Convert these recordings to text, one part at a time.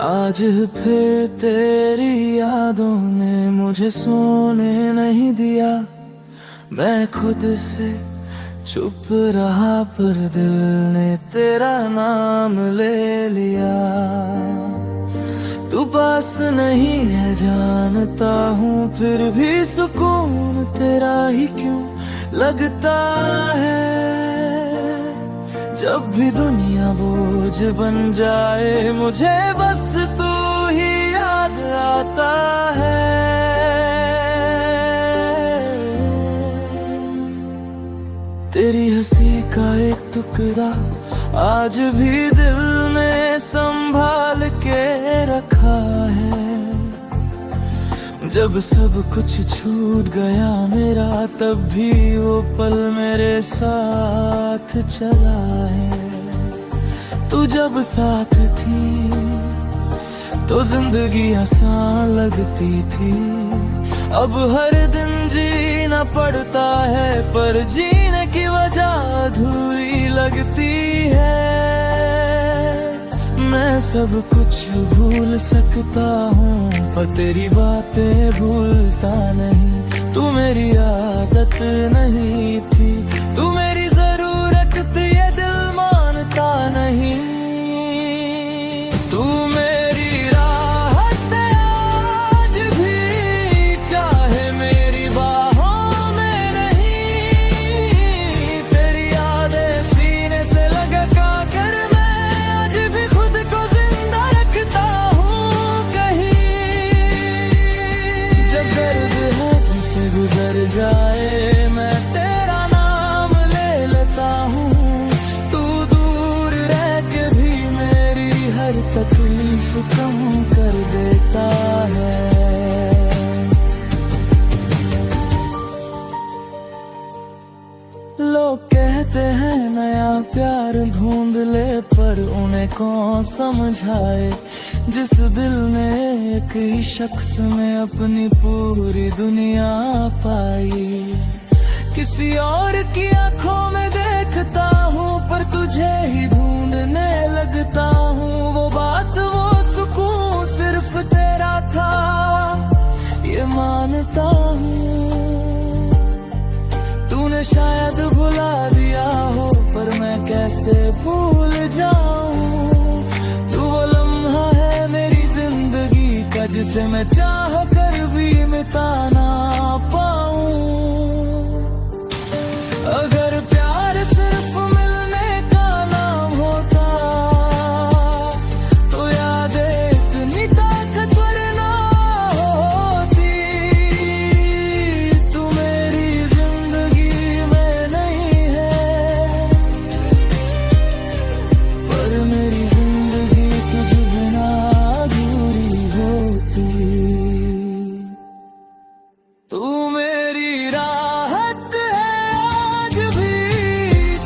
आज फिर तेरी यादों ने मुझे सोने नहीं दिया। मैं खुद से चुप रहा पर दिल ने तेरा नाम ले लिया। तू पास नहीं है जानता हूँ, फिर भी सुकून तेरा ही क्यों लगता है। जब भी दुनिया बोझ बन जाए मुझे बस तू ही याद आता है। तेरी हंसी का एक टुकड़ा आज भी दिल में संभाल के रखा है। जब सब कुछ छूट गया मेरा, तब भी वो पल मेरे साथ चला है। तू जब साथ थी तो जिंदगी आसान लगती थी। अब हर दिन जीना पड़ता है, पर जीने की वजह अधूरी लगती है। मैं सब कुछ भूल सकता हूँ, पर तेरी बातें भूलता नहीं। तू मेरी आदत नहीं थी, तू मेरी जरूरत थी, ये दिल मानता नहीं। तू मेरी राहत आज भी, चाहे मेरी बाहों में नहीं। तेरी यादें सीने से लगा कर मैं आज भी खुद को जिंदा रखता हूँ कहीं। जब दर्द हाथ से गुजर जाए मैं तेरा नाम ले लेता हूँ। तू दूर रह के भी मेरी हर तकलीफ कम कर देता है। लोग कहते हैं नया प्यार ढूंढ ले, पर उन्हें कौन समझाए जिस दिल ने एक ही शख्स में अपनी पूरी दुनिया पाई। किसी और की आंखों में देखता हूँ, पर तुझे ही ढूंढने लगता हूँ। वो बात वो सुकून सिर्फ तेरा था, ये मानता हूँ। तूने शायद भुला दिया हो, पर मैं कैसे भूल जाऊं। तू वो लम्हा है मेरी जिंदगी का, जिसे मैं चाह कर भी मिटा ना पाऊं। अगर प्यार सिर्फ मिलने का नाम होता, तो यादें इतनी ताकतवर ना होती। तू मेरी जिंदगी में नहीं है, पर मेरी जिंदगी तुझ बिना अधूरी होती। तू मेरी राहत है आज भी,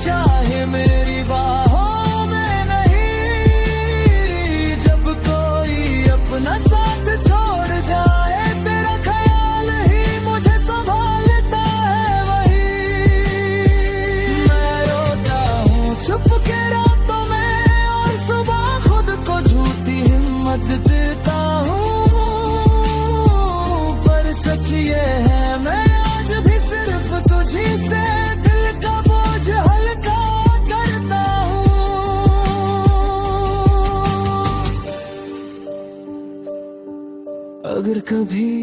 चाहे मेरी बाहों में नहीं। जब कोई अपना साथ छोड़ जाए, तेरा ख्याल ही मुझे संभालता है वही। मैं रोता हूँ छुप के रातों में, और सुबह खुद को झूठी हिम्मत देता हूँ। पर सच ये है मैं आज भी सिर्फ तुझी से दिल का बोझ हल्का करता हूँ। अगर कभी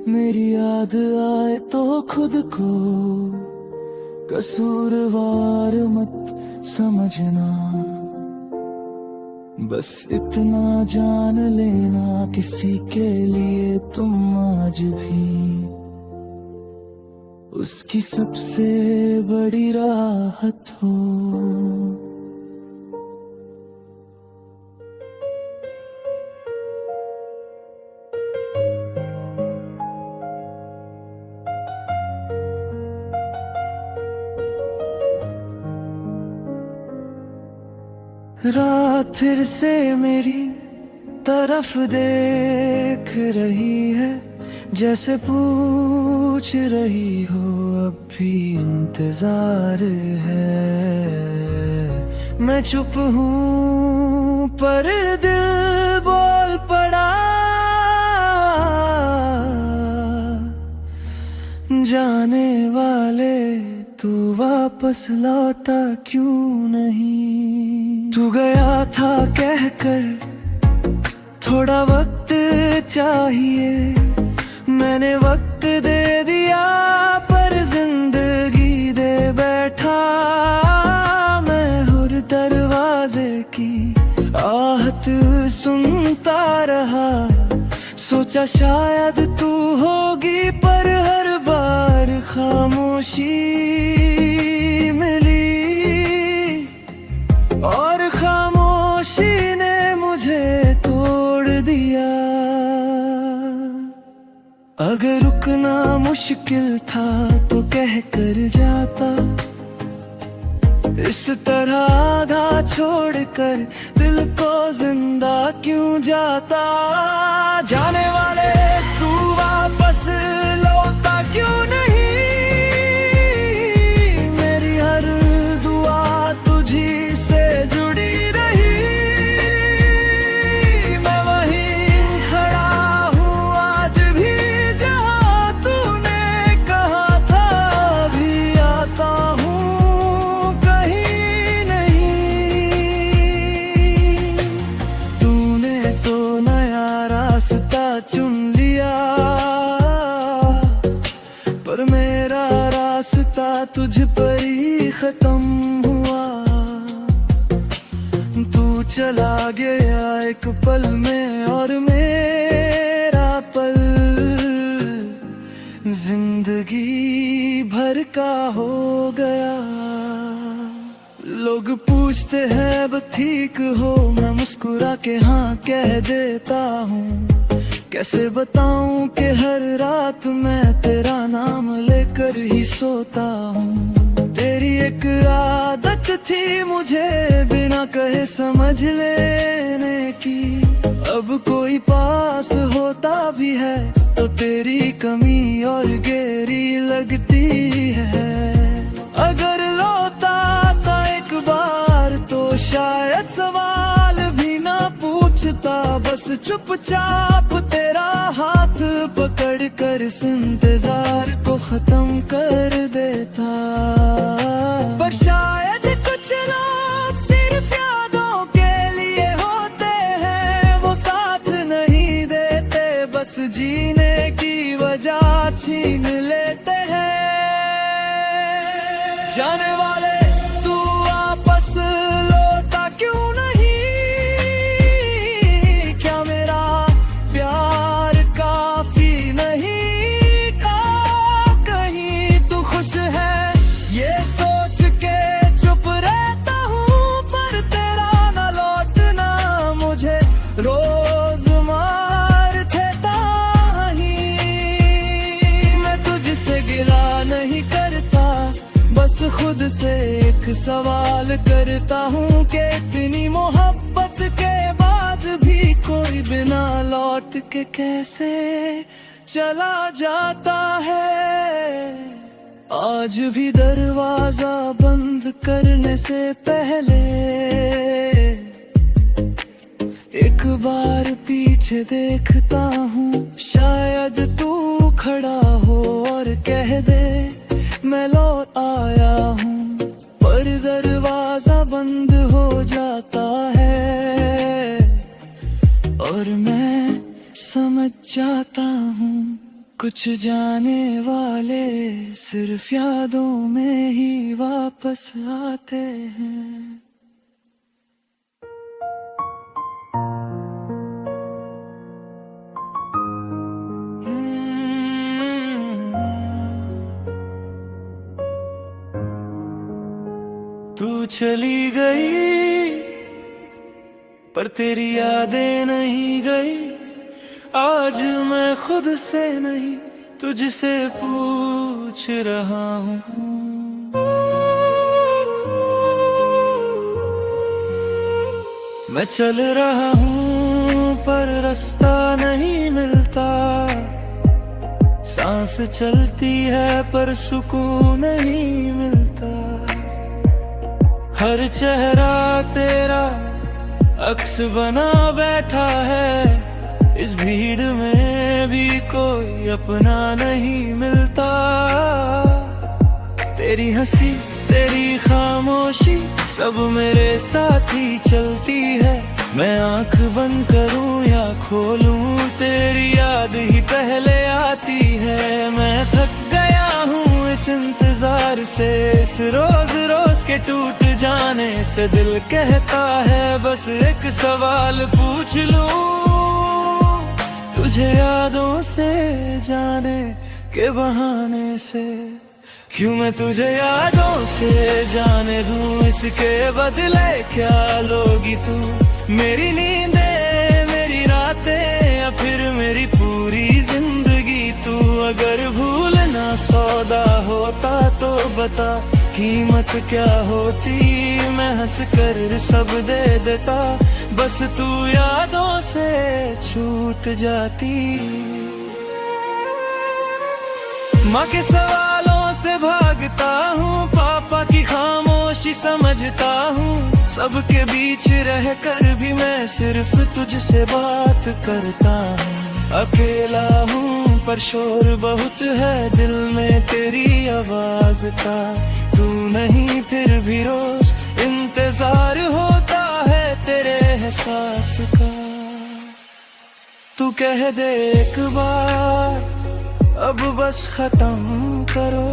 मेरी याद आए तो खुद को कसूरवार मत समझना। बस इतना जान लेना, किसी के लिए तुम आज भी उसकी सबसे बड़ी राहत हो। रात फिर से मेरी तरफ देख रही है, जैसे पूछ रही हो अब भी इंतजार है। मैं चुप हूँ पर दिल बोल पड़ा, जाने वाले तू वापस लौटा क्यों नहीं। तू गया था कहकर थोड़ा वक्त चाहिए, मैंने वक्त दे दिया पर जिंदगी दे बैठा। मैं हर दरवाजे की आहट सुनता रहा, सोचा शायद तू होगी पर हर बार खामोशी मिली, और खामोशी ने मुझे तोड़ दिया। अगर रुकना मुश्किल था तो कह कर जाता, इस तरह आधा छोड़कर दिल को जिंदा क्यों जाता। जाने वाले तू वापस लौटा क्यों नहीं, मेरी हर दुआ तुझी से जुड़ी रही। मैं वहीं खड़ा हूँ आज भी जहाँ तूने कहा था, भी आता हूँ कहीं नहीं। तूने तो नया रास्ता चुन लिया पर मेरा रास्ता तुझ पर ही खत्म हुआ। तू चला गया एक पल में और मेरा पल जिंदगी भर का हो गया। लोग पूछते हैं अब ठीक हो, मैं मुस्कुरा के हाँ कह देता हूँ। कैसे बताऊं कि हर रात मैं तेरा नाम लेकर ही सोता हूँ। तेरी एक आदत थी मुझे बिना कहे समझ लेने की, अब कोई पास होता भी है तो तेरी कमी और गहरी लगती है। अगर लौटा था एक बार तो शायद सवाल भी ना पूछता, बस चुपचाप तेरा हाथ पकड़ कर इस इंतजार को खत्म कर देता। पर शायद कुछ लोग सिर्फ यादों के लिए होते हैं, वो साथ नहीं देते, बस जीने की वजह छीन लेते हैं। जाने वाले तू वापस लौटा क्यों नहीं, क्या मेरा प्यार काफी नहीं था। कहीं तू खुश है ये सोच के चुप रहता हूँ, पर तेरा न लौटना मुझे रोज मार देता ही। मैं तुझसे गिला नहीं करता, बस खुद से एक सवाल करता हूँ कि इतनी मोहब्बत के बाद भी कोई बिना लौट के कैसे चला जाता है। आज भी दरवाजा बंद करने से पहले एक बार पीछे देखता हूँ, शायद तू खड़ा हो और कह दे मैं लौट आया हूँ। पर दरवाजा बंद हो जाता है और मैं समझ जाता हूँ कुछ जाने वाले सिर्फ यादों में ही वापस आते हैं। तू चली गई पर तेरी यादें नहीं गई, आज मैं खुद से नहीं तुझसे पूछ रहा हूँ। मैं चल रहा हूँ पर रास्ता नहीं मिलता, सांस चलती है पर सुकून नहीं मिलता। हर चेहरा तेरा अक्स बना बैठा है। इस भीड़ में भी कोई अपना नहीं मिलता। तेरी हंसी तेरी खामोशी सब मेरे साथ ही चलती है। मैं आंख बंद करूं या खोलूं तेरी याद ही पहले आती है। मैं थक गया हूँ इस इंतजार से, इस रोज रोज के टूट जाने से। दिल कहता है बस एक सवाल पूछ लूं तुझे यादों से, जाने के बहाने से। क्यों मैं तुझे यादों से जाने दूं, इसके बदले क्या लोगी तू? मेरी नींदें मेरी रातें या फिर मेरी पूरी जिंदगी तू? अगर भूलना सौदा होता तो बता कीमत क्या होती? मैं हंस कर सब दे देता, बस तू यादों से छूट जाती। माँ के सवालों से भागता हूँ, पापा की खामोशी समझता हूँ। सबके बीच रहकर भी मैं सिर्फ तुझसे बात करता हूँ। अकेला हूँ पर शोर बहुत है दिल में तेरी आवाज का। तू नहीं फिर भी रोज इंतजार होता है तेरे एहसास का। तू कह दे एक बार अब बस खत्म करो,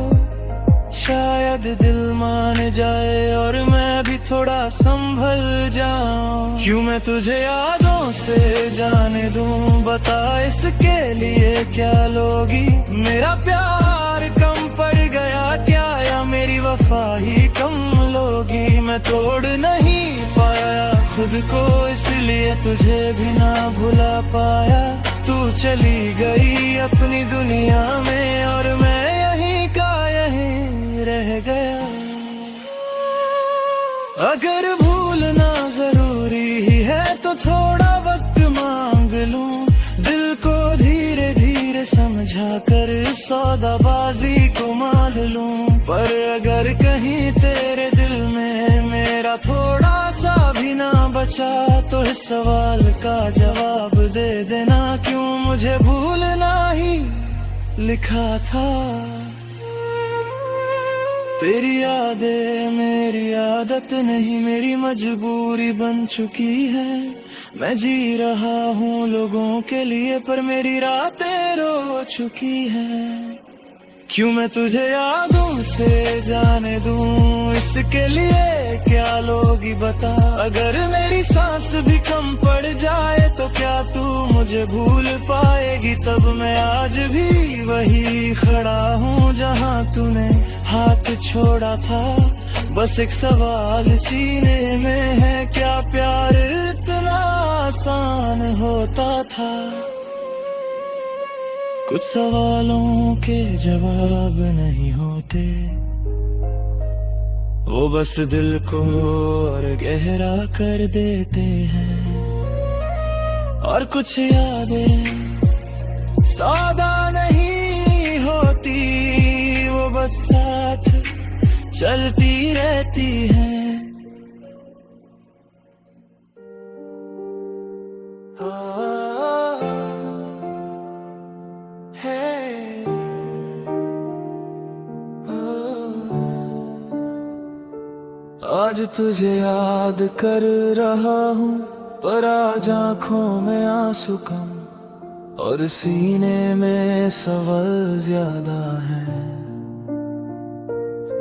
शायद दिल मान जाए और मैं भी थोड़ा संभल जाऊं। क्यों मैं तुझे यादों से जाने दूं, बता इसके लिए क्या लोगी? मेरा प्यार कम पड़ गया क्या, या मेरी वफा ही कम लोगी? मैं तोड़ नहीं पाया खुद को इसलिए तुझे भी ना भुला पाया। तू चली गई अपनी दुनिया में और मैं यहीं का यहीं रह गया। अगर भूलना जरूरी ही है तो थोड़ा वक्त मांग लूं, दिल को धीरे धीरे समझा कर सौदाबाजी को मान लूं। पर अगर कहीं तेरे दिल में मेरा थोड़ा सा भी ना बचा तो इस सवाल का जवाब दे देना, क्यों मुझे भूलना ही लिखा था? तेरी यादें मेरी आदत नहीं, मेरी मजबूरी बन चुकी है। मैं जी रहा हूँ लोगों के लिए पर मेरी रातें रो चुकी हैं। क्यों मैं तुझे यादों से जाने दूं, इसके लिए क्या लोगी बता? अगर मेरी सांस भी कम पड़ जाए तो क्या तू मुझे भूल पाएगी? तब मैं आज भी वही खड़ा हूँ जहाँ तूने हाथ छोड़ा था। बस एक सवाल सीने में है, क्या प्यार इतना आसान होता था? कुछ सवालों के जवाब नहीं होते, वो बस दिल को और गहरा कर देते हैं। और कुछ यादें सौदा नहीं होती, वो बस साथ चलती रहती हैं। आज तुझे याद कर रहा हूँ पर आज आँखों में आंसू कम और सीने में सवाल ज्यादा है।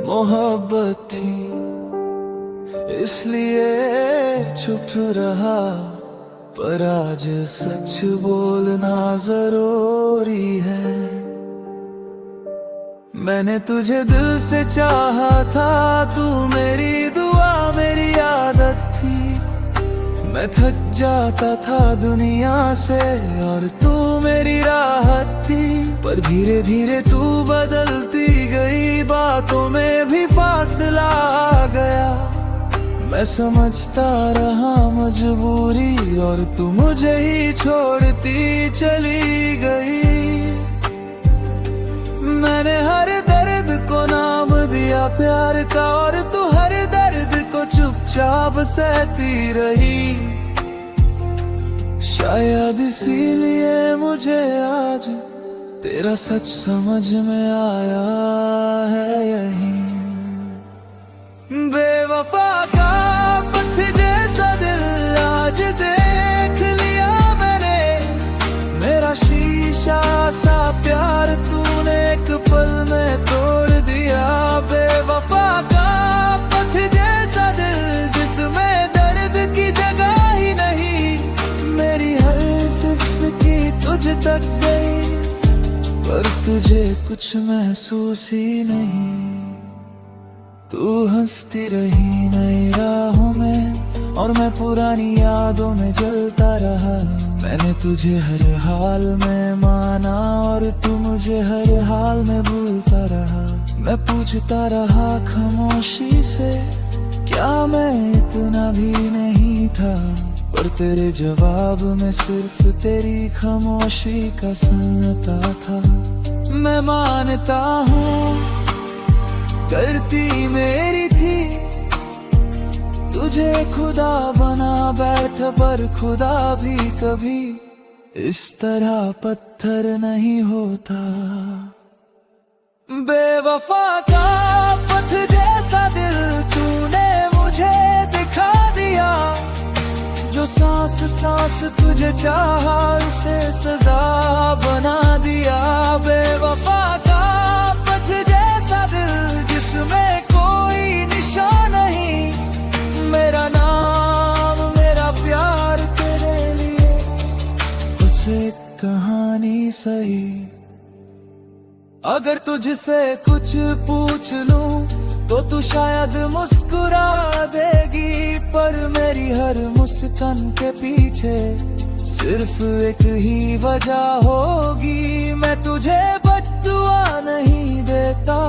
मोहब्बत थी इसलिए चुप रहा, पर आज सच बोलना जरूरी है। मैंने तुझे दिल से चाहा था, तू मेरी दुआ मेरी आदत थी। मैं थक जाता था दुनिया से और तू मेरी राहत थी। पर धीरे धीरे तू बदलती गई, बातों में भी फासला आ गया। मैं समझता रहा मजबूरी और तू मुझे ही छोड़ती चली गई। मैंने हर दर्द को नाम दिया प्यार का और तू हर दर्द को चुपचाप सहती रही। शायद इसीलिए मुझे आज तेरा सच समझ में आया है यही। बेवफा का पथ जैसा दिल आज देख लिया मैंने, मेरा शीशा सा प्यार तूने एक पल में तोड़ दिया। बेवफा का पथ जैसा दिल जिसमें दर्द की जगह ही नहीं, मेरी हर सिसकी तुझ तक गई पर तुझे कुछ महसूस ही नहीं। तू हंसती रही नई राहों में और मैं पुरानी यादों में जलता रहा। मैंने तुझे हर हाल में माना और तू मुझे हर हाल में भूलता रहा। मैं पूछता रहा खामोशी से क्या मैं इतना भी नहीं था, पर तेरे जवाब में सिर्फ तेरी खामोशी का सन्नाटा था। मैं मानता हूँ गलती मेरी थी, तुझे खुदा बना बैठ, पर खुदा भी कभी इस तरह पत्थर नहीं होता। बेवफा का पथ जैसा दिल तूने मुझे दिखा दिया, जो सांस सांस तुझे चाहा उसे सजा बना दिया। बेवफा का पथ जैसा दिल जिसमें कोई निशान नहीं, मेरा नाम मेरा प्यार तेरे लिए बस एक कहानी सही। अगर तुझसे कुछ पूछ लूं तो तू शायद मुस्कुरा देगी, पर मेरी हर मुस्कान के पीछे सिर्फ एक ही वजह होगी। मैं तुझे बद्दुआ नहीं देता,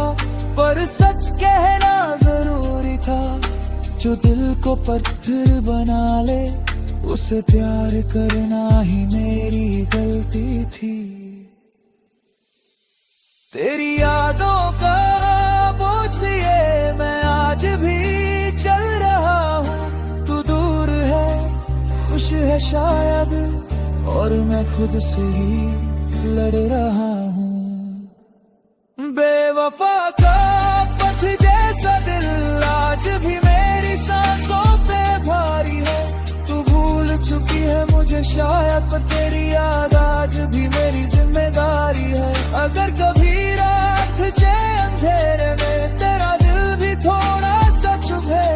पर सच कहना जरूरी था। जो दिल को पत्थर बना ले उसे प्यार करना ही मेरी गलती थी। तेरी यादों का बोझ लिए मैं आज भी चल रहा हूँ। तू दूर है खुश है शायद और मैं खुद से ही लड़ रहा हूँ। बेवफा का पथ जैसा दिल आज भी मेरी सांसों पे भारी है। तू भूल चुकी है मुझे शायद, पर तेरी याद आज भी मेरी जिम्मेदारी है। अगर कभी रात जे अंधेरे में तेरा दिल भी थोड़ा सा चुभे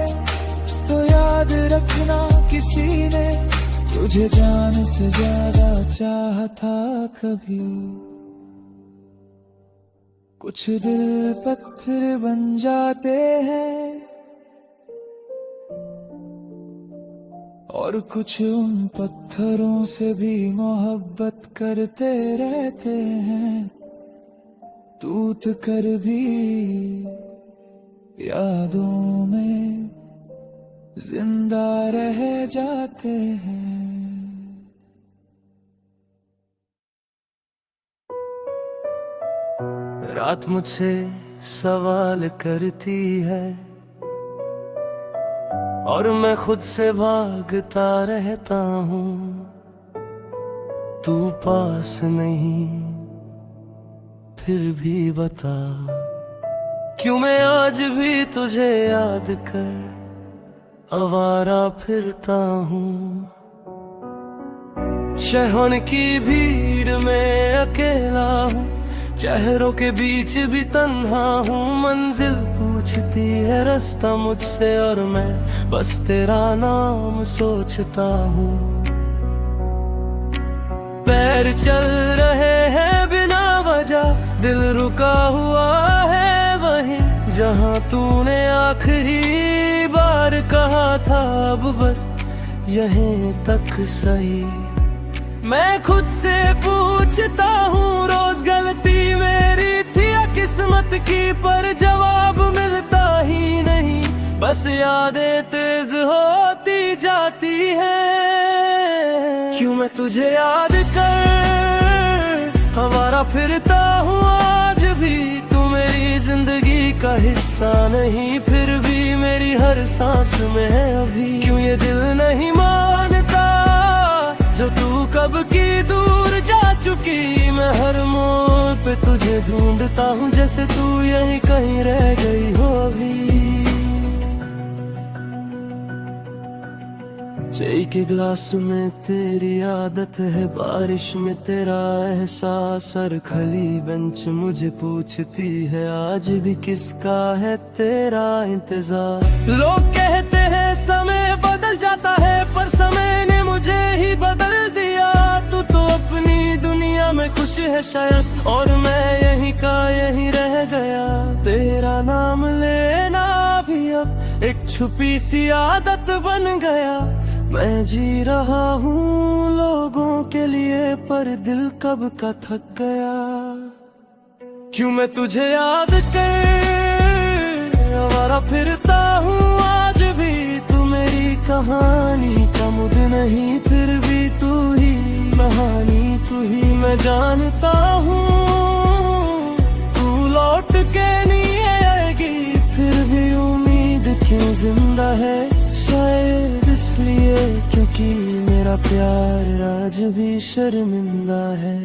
तो याद रखना किसी ने तुझे जान से ज्यादा चाहा था कभी। कुछ दिल पत्थर बन जाते हैं और कुछ उन पत्थरों से भी मोहब्बत करते रहते हैं। टूट कर भी यादों में जिंदा रह जाते हैं। रात मुझसे सवाल करती है और मैं खुद से भागता रहता हूँ। तू पास नहीं फिर भी बता, क्यों मैं आज भी तुझे याद कर आवारा फिरता हूँ। शहर की भीड़ में अकेला हूँ, चेहरों के बीच भी तन्हा हूँ। मंजिल पूछती है रास्ता मुझसे और मैं बस तेरा नाम सोचता हूँ। पैर चल रहे हैं बिना वजह, दिल रुका हुआ है वहीं जहाँ तूने आखिरी बार कहा था अब बस यहीं तक सही। मैं खुद से पूछता हूँ रोज गलती मेरी थी या किस्मत की, पर जवाब मिलता ही नहीं। बस यादें तेज होती जाती हैं, क्यों मैं तुझे याद कर हमारा फिरता हूँ आज भी। तू मेरी जिंदगी का हिस्सा नहीं, फिर भी मेरी हर सांस में है अभी। क्यों ये दिल नहीं मानता जो तू कब की दूर जा चुकी। मैं हर मोड़ पे तुझे ढूंढता हूँ, जैसे तू यहीं कहीं रह गई हो अभी। चाय के गिलास में तेरी आदत है, बारिश में तेरा एहसास, हर खली बेंच मुझे पूछती है आज भी किसका है तेरा इंतजार। लोग कहते हैं समय बदल जाता है, पर समय ने मुझे ही बदल दिया। तू तो अपनी दुनिया में खुश है शायद, और मैं यहीं का यहीं रह गया। तेरा नाम लेना भी अब एक छुपी सी आदत बन गया। मैं जी रहा हूँ लोगों के लिए, पर दिल कब का थक गया। क्यों मैं तुझे याद कर आवारा फिरता हूँ आज भी। तू मेरी कहानी का मुझ नहीं, फिर भी तू ही कहानी, तू ही मैं जानता हूँ। तू लौट के नहीं आएगी, फिर भी उम्मीद क्यों जिंदा है। शायद इसलिए क्योंकि मेरा प्यार आज भी शर्मिंदा है।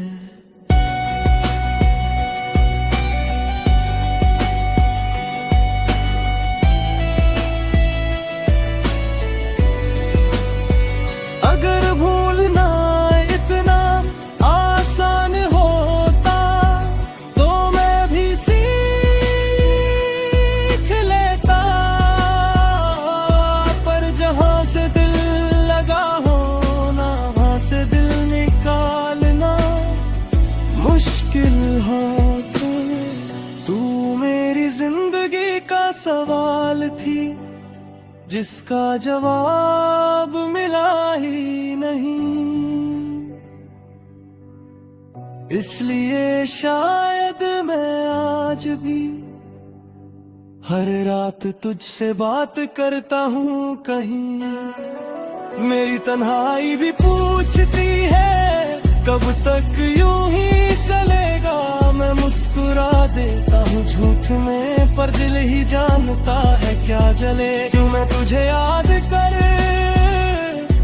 अगर भूलना इतना आसान होता तो मैं भी सीख लेता, पर जहां से दिल लगा होना वहां से दिल निकालना मुश्किल होता। तू मेरी जिंदगी का सवाल थी, जिसका जवाब मिला ही नहीं। इसलिए शायद मैं आज भी हर रात तुझसे बात करता हूँ कहीं। मेरी तन्हाई भी पूछती है कब तक यूं ही चलेगा। मैं मुस्कुरा देता हूँ झूठ में, पर दिल ही जानता है क्या जले। क्यों मैं तुझे याद कर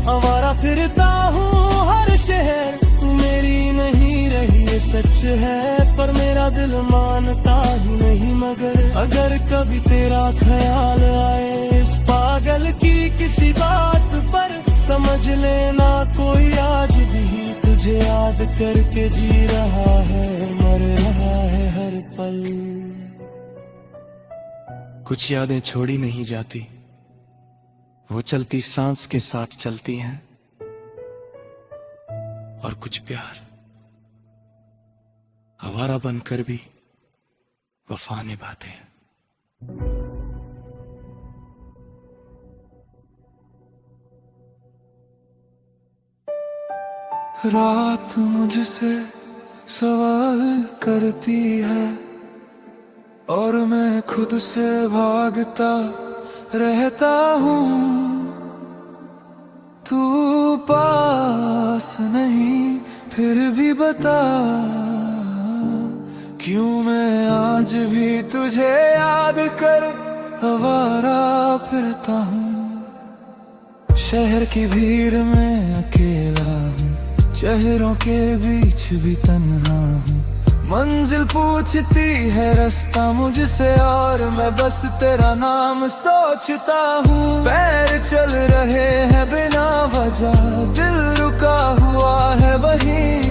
आवारा फिरता हूँ हर शहर। तू मेरी नहीं रही ये सच है, पर मेरा दिल मानता ही नहीं। मगर अगर कभी तेरा ख्याल आए इस पागल की किसी बात पर, समझ लेना कोई आज भी तुझे याद करके जी रहा है, मर रहा है हर पल। कुछ यादें छोड़ी नहीं जाती, वो चलती सांस के साथ चलती हैं। और कुछ प्यार आवारा बनकर भी वफा निभाते हैं। रात मुझसे सवाल करती है और मैं खुद से भागता रहता हूँ। तू पास नहीं फिर भी बता, क्यों मैं आज भी तुझे याद कर आवारा फिरता हूँ। शहर की भीड़ में अकेला हूँ, शहरों के बीच भी तन्हा हूँ। मंजिल पूछती है रास्ता मुझसे और मैं बस तेरा नाम सोचता हूँ। पैर चल रहे हैं बिना वजह, दिल रुका हुआ है वहीं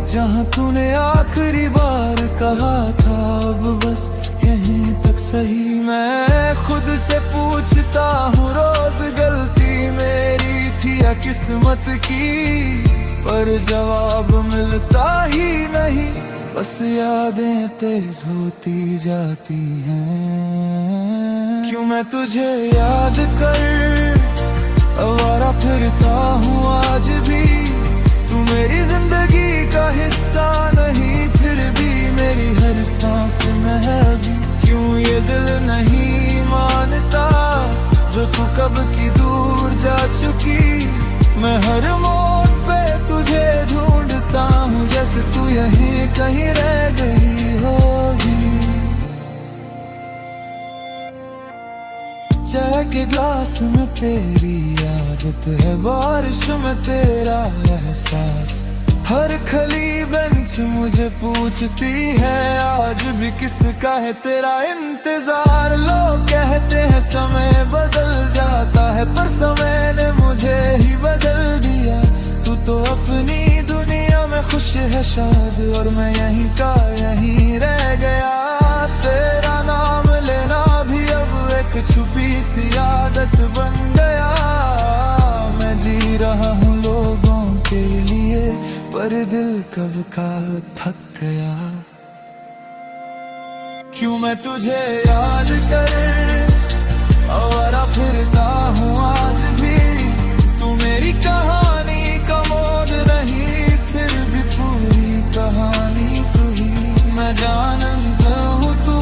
जहाँ तूने आखिरी बार कहा था। अब बस यहीं तक सही। मैं खुद से पूछता हूँ रोज गलती मेरी थी या किस्मत की, पर जवाब मिलता ही नहीं। बस यादें तेज होती जाती हैं। क्यों मैं तुझे याद कर आवारा फिरता हूँ आज भी। तू मेरी जिंदगी का हिस्सा नहीं, फिर भी मेरी हर सांस में है अभी। क्यों ये दिल नहीं मानता जो तू कब की दूर जा चुकी। मैं हर मोड़ पे तुझे ढूंढता हूँ, जैसे तू यहीं कहीं रह गई होगी। चाय के ग्लास में तेरी आदत है, बारिश में तेरा एहसास। हर खली बेंच मुझे पूछती है आज भी किसका है तेरा इंतजार। लोग कहते हैं समय बदल जाता है, पर समय ने मुझे ही बदल दिया। तू तो अपनी दुनिया में खुश है शायद, और मैं यहीं का यहीं रह गया। तेरा नाम लेना भी अब एक छुपी सी आदत बन गया। मैं जी रहा हूँ लोगों के लिए, पर दिल कब का थक गया। क्यों मैं तुझे याद कर आवारा फिरता हूँ आज भी। तू मेरी कहानी का मोड़ नहीं, फिर भी पूरी कहानी तू ही। मैं जानता हूँ तू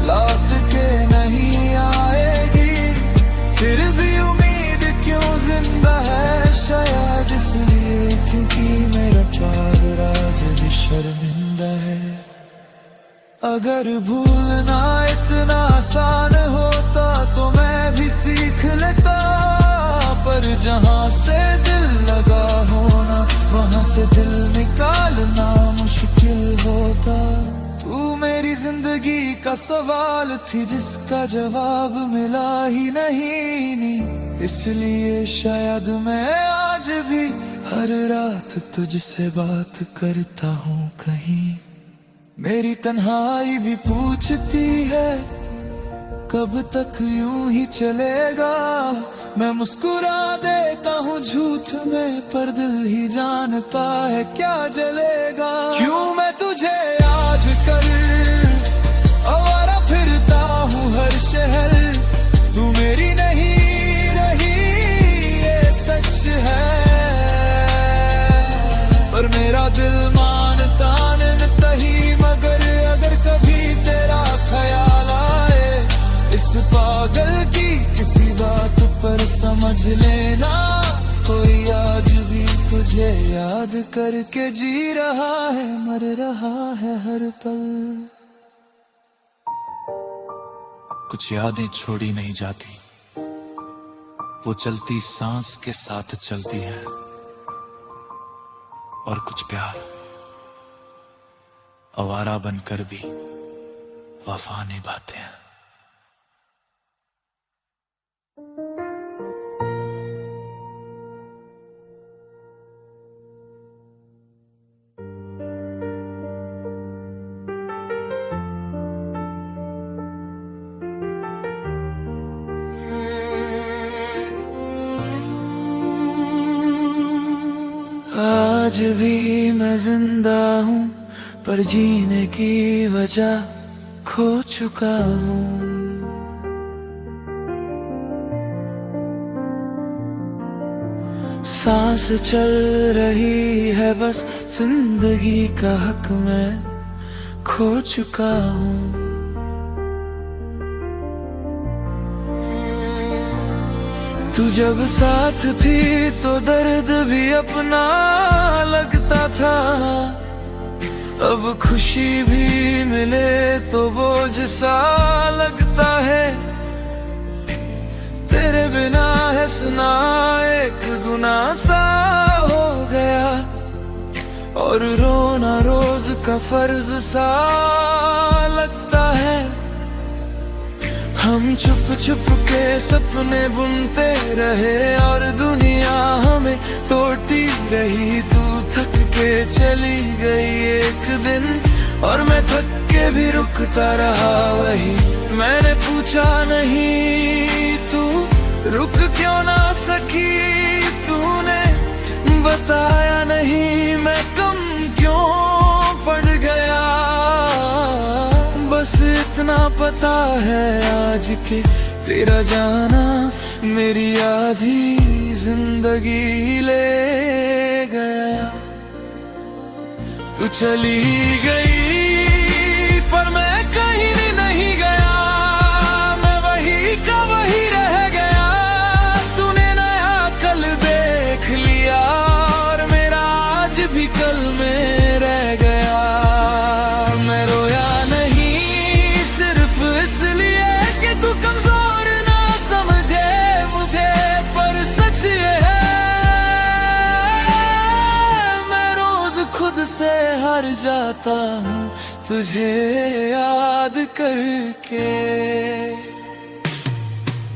लौट के नहीं आएगी, फिर भी उम्मीद क्यों जिंदा है। शायद इसलिए क्योंकि मेरा प्यार आज भी शर्मिंदा है। अगर भूलना इतना आसान होता तो मैं भी सीख लेता, पर जहाँ से दिल लगा होना वहाँ से दिल निकालना मुश्किल होता। तू मेरी जिंदगी का सवाल थी जिसका जवाब मिला ही नहीं, इसलिए शायद मैं आज भी हर रात तुझसे बात करता हूँ कहीं। मेरी तन्हाई भी पूछती है कब तक यूं ही चलेगा। मैं मुस्कुरा देता हूँ झूठ में, पर दिल ही जानता है क्या जलेगा। क्यों मैं तुझे याद कर आवारा फिरता हूँ हर शहर। तू मेरी नहीं रही ये सच है, पर मेरा दिल मानता नहीं। मगर अगर कभी तेरा ख्याल आए इस पागल की किसी बात पर, समझ लेना कोई आज भी तुझे याद करके जी रहा है, मर रहा है हर पल। कुछ यादें छोड़ी नहीं जाती, वो चलती सांस के साथ चलती है। और कुछ प्यार आवारा बनकर भी वफा निभाते हैं। आज भी मैं जिंदा हूँ, पर जीने की वजह खो चुका हूँ। सांस चल रही है बस, जिंदगी का हक मैं खो चुका हूँ। तू जब साथ थी तो दर्द भी अपना लगता था, अब खुशी भी मिले तो बोझ सा लगता है। तेरे बिना हंसना एक गुनाह सा हो गया, और रोना रोज का फर्ज सा लगता है। हम छुप छुप के सपने बुनते रहे और दुनिया हमें तोड़ती रही। तू थक के चली गई एक दिन, और मैं थक के भी रुकता रहा वही। मैंने पूछा नहीं तू रुक क्यों ना सकी, तूने बताया नहीं मैं कम क्यों पड़ गया। बस इतना पता है आज के तेरा जाना मेरी आधी जिंदगी ले गया। तू चली गई पर मैं कहीं नहीं गया, मैं वही का वही रह गया। तूने नया कल देख लिया और मेरा आज भी कल में रह गया। मैं रोया नहीं सिर्फ इसलिए कि तू कमजोर ना हार जाता हूँ तुझे याद करके।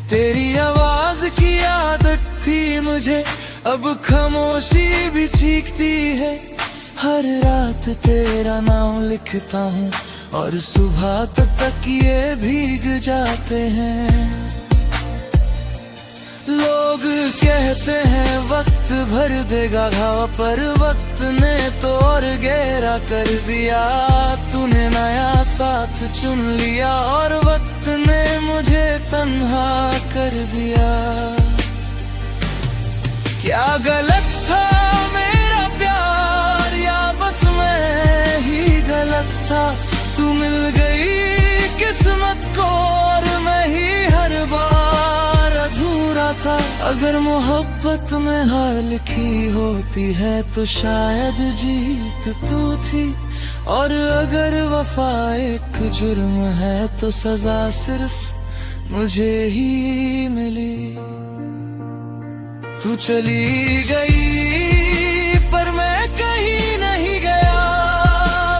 तेरी आवाज की आदत थी मुझे, अब खामोशी भी चीखती है। हर रात तेरा नाम लिखता हूँ और सुबह तक ये भीग जाते हैं। लोग कहते हैं वक्त भर देगा घाव, पर वक्त ने तो और गहरा कर दिया। तूने नया साथ चुन लिया और वक्त ने मुझे तन्हा कर दिया। क्या गलत था मेरा प्यार, या बस मैं ही गलत था? तू मिल गई किस्मत को और मैं ही हर बार अधूरा था। अगर मोहब्बत में हार लिखी होती है तो शायद जीत तू थी, और अगर वफा एक जुर्म है तो सजा सिर्फ मुझे ही मिली। तू चली गई पर मैं कहीं नहीं गया,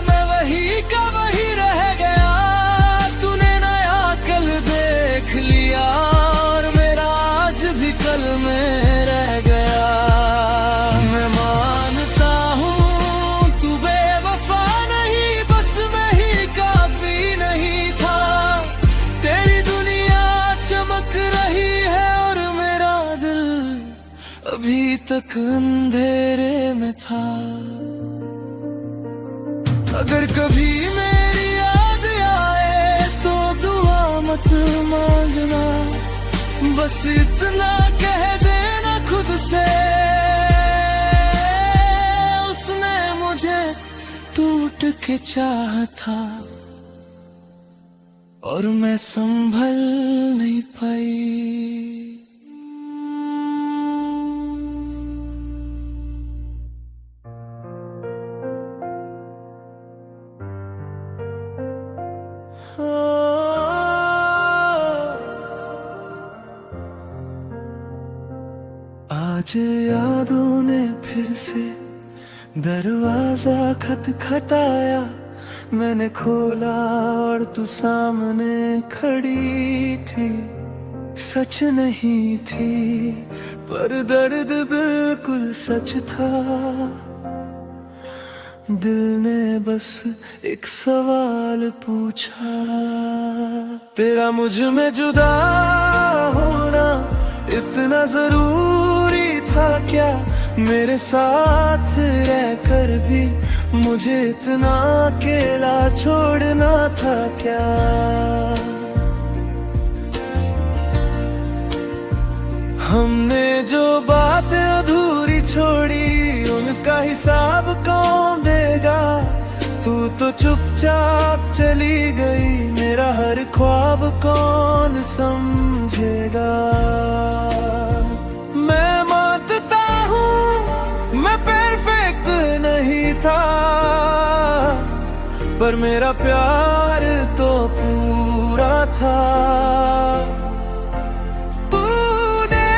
मैं वही का वही रह गया। तूने नया कल देख लिया और मेरा आज भी कल में रह गया। मैं मानता हूँ तू बेवफा नहीं, बस मैं ही काफी नहीं था। तेरी दुनिया चमक रही है और मेरा दिल अभी तक अंधेरे में था। अगर कभी मेरी याद आए तो दुआ मत मांगना, बस इतना कह देना खुद से, उसने मुझे टूट के चाहा था और मैं संभल नहीं पाई। आज यादों ने फिर से दरवाजा खटखटाया। मैंने खोला और तू सामने खड़ी थी। सच नहीं थी पर दर्द बिल्कुल सच था। दिल ने बस एक सवाल पूछा, तेरा मुझ में जुदा होना इतना जरूरी था क्या? मेरे साथ रहकर भी मुझे इतना अकेला छोड़ना था क्या? हमने जो बातें अधूरी छोड़ी उनका हिसाब कौन देगा? तू तो चुपचाप चली गई, मेरा हर ख्वाब कौन समझेगा? मैं मानता हूँ मैं परफेक्ट नहीं था, पर मेरा प्यार तो पूरा था। तूने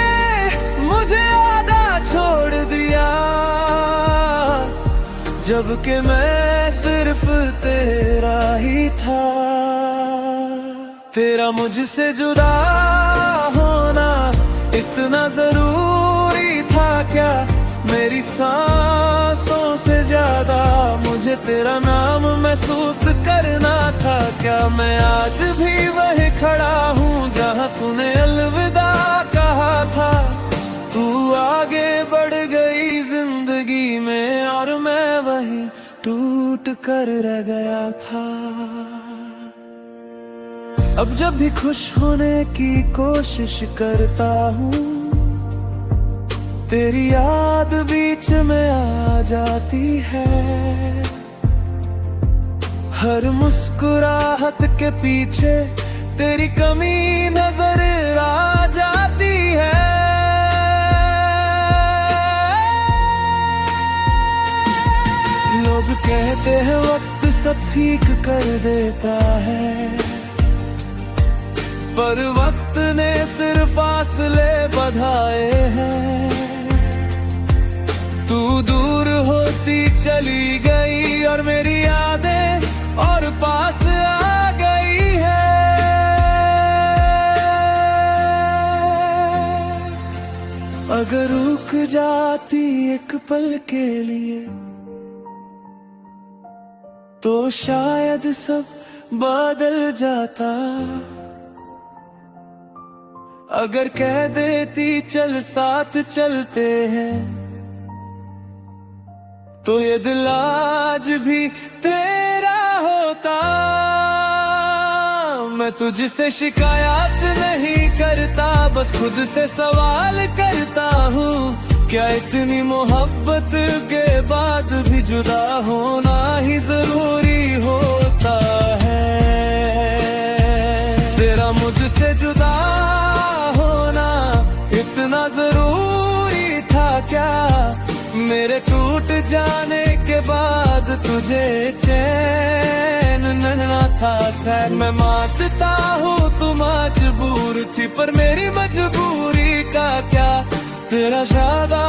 मुझे आधा छोड़ दिया, जबकि मैं सिर्फ तेरा ही था। तेरा मुझसे जुदा होना इतना जरूरी था क्या? मेरी सांसों से ज्यादा मुझे तेरा नाम महसूस करना था क्या? मैं आज भी वही खड़ा हूँ जहाँ तूने अलविदा कहा था। तू आगे बढ़ गई जिंदगी में और मैं वही टूट कर रह गया था। अब जब भी खुश होने की कोशिश करता हूँ, तेरी याद बीच में आ जाती है। हर मुस्कुराहट के पीछे तेरी कमी नजर आ जाती है। लोग कहते हैं वक्त सब ठीक कर देता है, पर वक्त ने सिर्फ फासले बढ़ाए हैं। तू दूर होती चली गई और मेरी यादें और पास आ गई है। अगर रुक जाती एक पल के लिए तो शायद सब बदल जाता। अगर कह देती चल साथ चलते हैं तो ये दिल आज भी तेरा होता। मैं तुझसे शिकायत नहीं करता, बस खुद से सवाल करता हूँ, क्या इतनी मोहब्बत के बाद भी जुदा होना ही जरूरी होता है। तेरा मुझसे जुदा होना इतना जरूरी था क्या? मेरे टूट जाने के बाद तुझे चैन न था। खैर मैं मानता हूँ तू मजबूर थी, पर मेरी मजबूरी का क्या? तेरा इरादा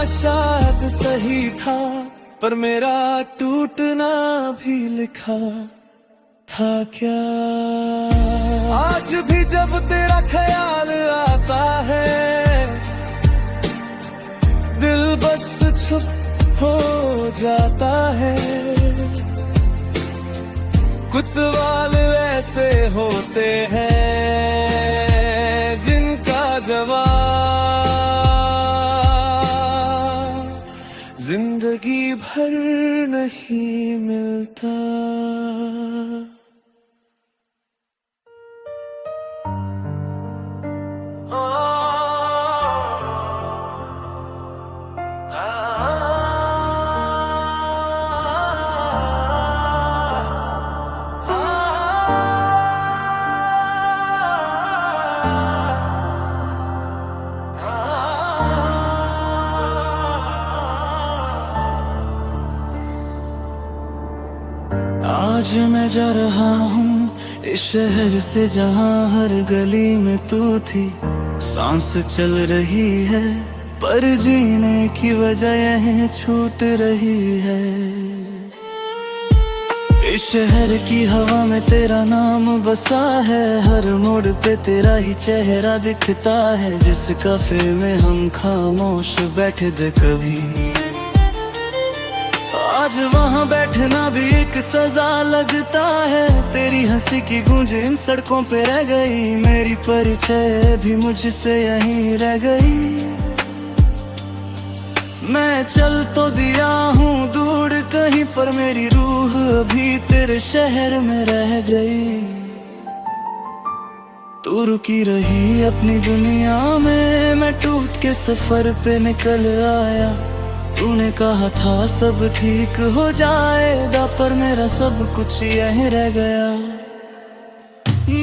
शायद सही था, पर मेरा टूटना भी लिखा था क्या? आज भी जब तेरा ख्याल आता है दिल बस चुप हो जाता है। कुछ सवाल ऐसे होते हैं जिनका जवाब जिंदगी भर नहीं मिलता। आज मैं जा रहा हूँ इस शहर से जहाँ हर गली में तू थी। सांस चल रही है पर जीने की वजह यह छूट रही है। इस शहर की हवा में तेरा नाम बसा है, हर मोड़ पे तेरा ही चेहरा दिखता है। जिस कैफे में हम खामोश बैठे थे कभी, आज वहाँ बैठना भी एक सजा लगता है। तेरी हंसी की गूंज इन सड़कों पे रह गई, मेरी परिचय भी मुझसे यहीं रह गई। मैं चल तो दिया हूँ दूर कहीं, पर मेरी रूह अभी तेरे शहर में रह गई। तू रुकी रही अपनी दुनिया में, मैं टूट के सफर पे निकल आया। तूने कहा था सब ठीक हो जाएगा, पर मेरा सब कुछ यहीं रह गया।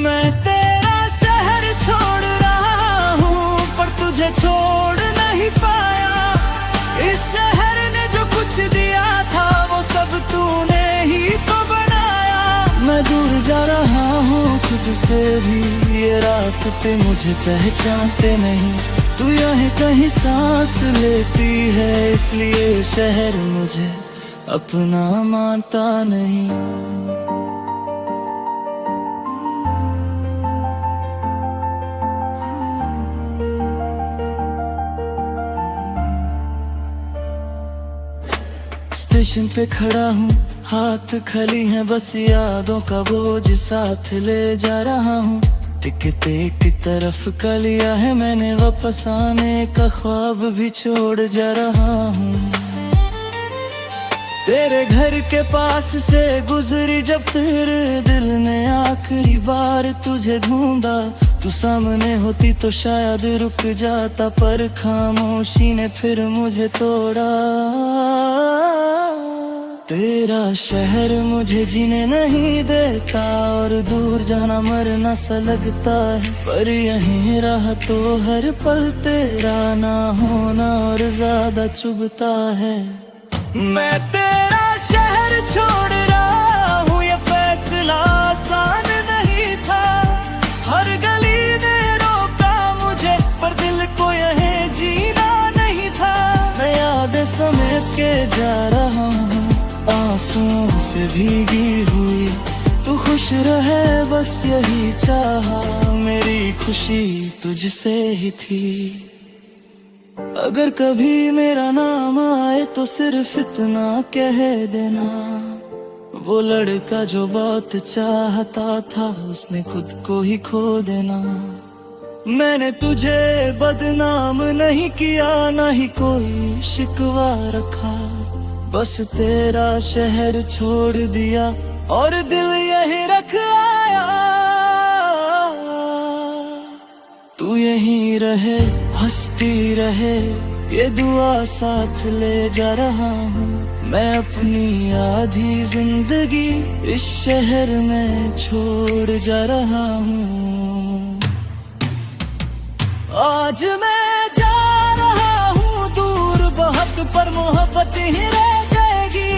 मैं तेरा शहर छोड़ रहा हूँ, पर तुझे छोड़ नहीं पाया। इस शहर ने जो कुछ दिया था वो सब तूने ही तो बनाया। मैं दूर जा रहा हूँ खुद से भी, ये रास्ते मुझे पहचानते नहीं। तू यहाँ कहीं सांस लेती है, इसलिए शहर मुझे अपना मानता नहीं। स्टेशन पे खड़ा हूँ, हाथ खाली हैं, बस यादों का बोझ साथ ले जा रहा हूँ। टिकट एक तरफ का लिया है मैंने, वापस आने का ख्वाब भी छोड़ जा रहा हूँ। तेरे घर के पास से गुजरी जब तेरे दिल ने आखिरी बार तुझे ढूंढा। तू सामने होती तो शायद रुक जाता, पर खामोशी ने फिर मुझे तोड़ा। तेरा शहर मुझे जीने नहीं देता, और दूर जाना मरना सा लगता है। पर यहीं रहा तो हर पल तेरा ना होना और ज्यादा चुभता है। मैं तेरा शहर छोड़ रहा हूँ, ये फैसला आसान नहीं था। हर गली ने रोका मुझे, पर दिल को यहीं जीना नहीं था। मैं यादें समेट के जा रहा हूँ, पे भीगी हुई। तू खुश रहे बस यही चाहा, मेरी खुशी तुझसे ही थी। अगर कभी मेरा नाम आए तो सिर्फ इतना कह देना, वो लड़का जो बहुत चाहता था उसने खुद को ही खो देना। मैंने तुझे बदनाम नहीं किया, ना ही कोई शिकवा रखा, बस तेरा शहर छोड़ दिया और दिल यही रख आया। तू यहीं रहे, हंसती रहे, ये दुआ साथ ले जा रहा हूँ। मैं अपनी आधी जिंदगी इस शहर में छोड़ जा रहा हूँ। आज मैं जा रहा हूँ दूर बहुत, पर मोहब्बत ही रह जाएगी।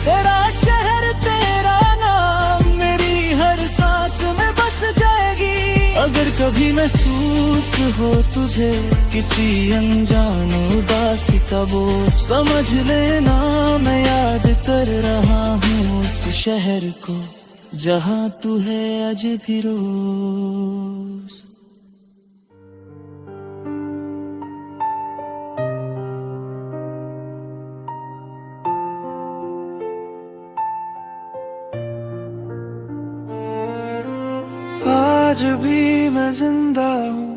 तेरा शहर तेरा नाम मेरी हर सांस में बस जाएगी। अगर कभी महसूस हो तुझे किसी अनजान उदासी का बोझ, समझ लेना मैं याद कर रहा हूँ उस शहर को जहाँ तू है आज भी रोज। आज भी मैं जिंदा हूँ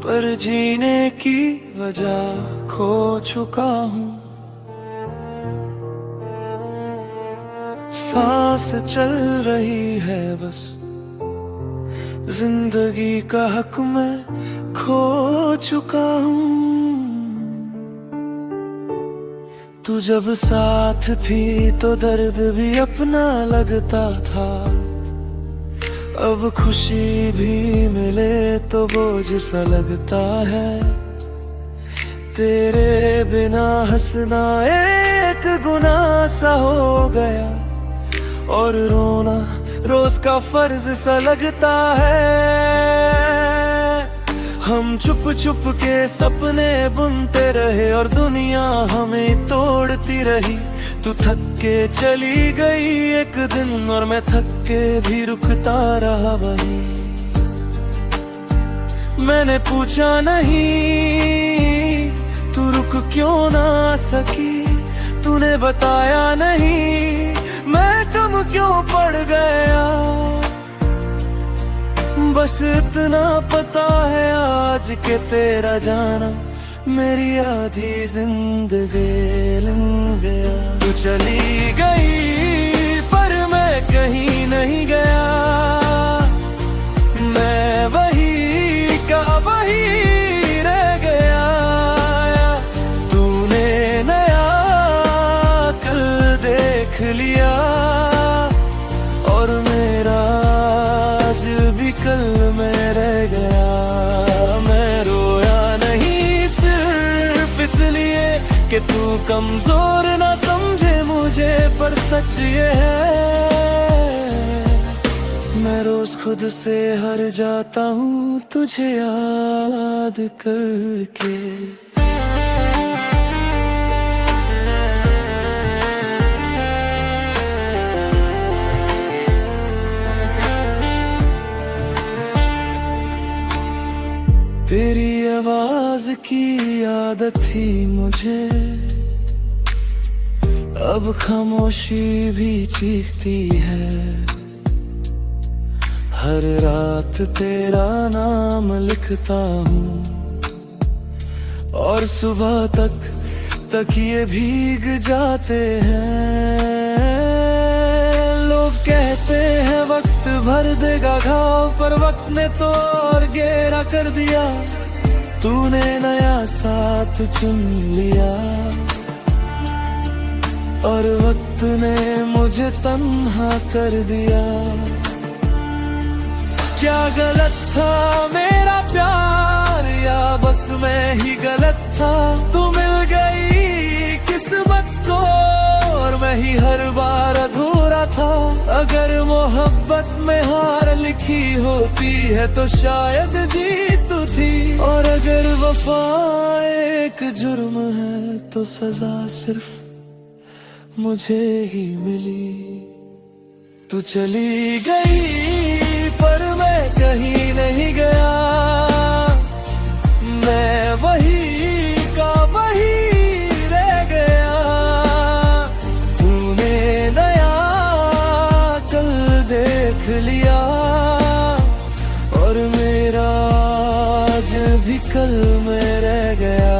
पर जीने की वजह खो चुका हूँ। सांस चल रही है बस, जिंदगी का हक मैं खो चुका हूँ। तू जब साथ थी तो दर्द भी अपना लगता था, अब खुशी भी मिले तो बोझ सा लगता है। तेरे बिना हंसना एक गुनाह सा हो गया और रोना रोज का फर्ज सा लगता है। हम चुप चुप के सपने बुनते रहे और दुनिया हमें तोड़ती रही। तू थक के चली गई एक दिन और मैं थक के भी रुकता रहा वहीं। मैंने पूछा नहीं तू रुक क्यों ना सकी, तूने बताया नहीं मैं कम क्यों पड़ गया। बस इतना पता है आज के तेरा जाना मेरी आधी जिंदगी लंघ गया। तू चली गई पर मैं कहीं नहीं गया, मैं वही का वही रह गया। तूने नया कल देख लिया और मेरा आज भी कल में रह गया। मैं रोया नहीं सिर्फ इसलिए कि तू कमजोर ना समझे मुझे, पर सच ये है मैं रोज खुद से हार जाता हूँ तुझे याद करके। तेरी आवाज की आदत थी मुझे, अब खामोशी भी चीखती है। हर रात तेरा नाम लिखता हूँ और सुबह तक ये भीग जाते हैं। लोग कहते हैं वक्त भर देगा घाव, पर वक्त ने तो और गहरा कर दिया। तूने नया साथ चुन लिया और वक्त ने मुझे तन्हा कर दिया। क्या गलत था मेरा प्यार या बस मैं ही गलत था। तू मिल गई किस्मत को और मैं ही हर बार अधूरा था। अगर मोहब्बत में हार लिखी होती है तो शायद जीत थी, और अगर वफा एक जुर्म है तो सजा सिर्फ मुझे ही मिली। तू चली गई पर मैं कहीं नहीं गया, मैं वही का वही रह गया। तूने नया कल देख लिया और मेरा आज भी कल में रह गया।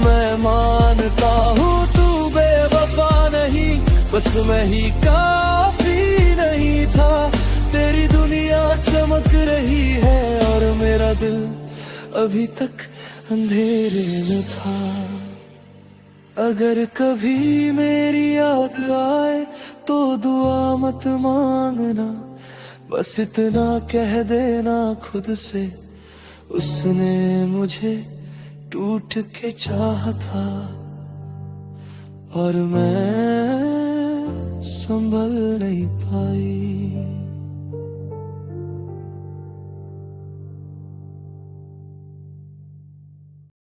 मैं मानता हूँ तू बेवफा नहीं, बस मैं ही काफी नहीं था। तेरी दुनिया चमक रही है और मेरा दिल अभी तक अंधेरे में था। अगर कभी मेरी याद आए तो दुआ मत मांगना, बस इतना कह देना खुद से, उसने मुझे टूट के चाहा था और मैं संभल नहीं पाई।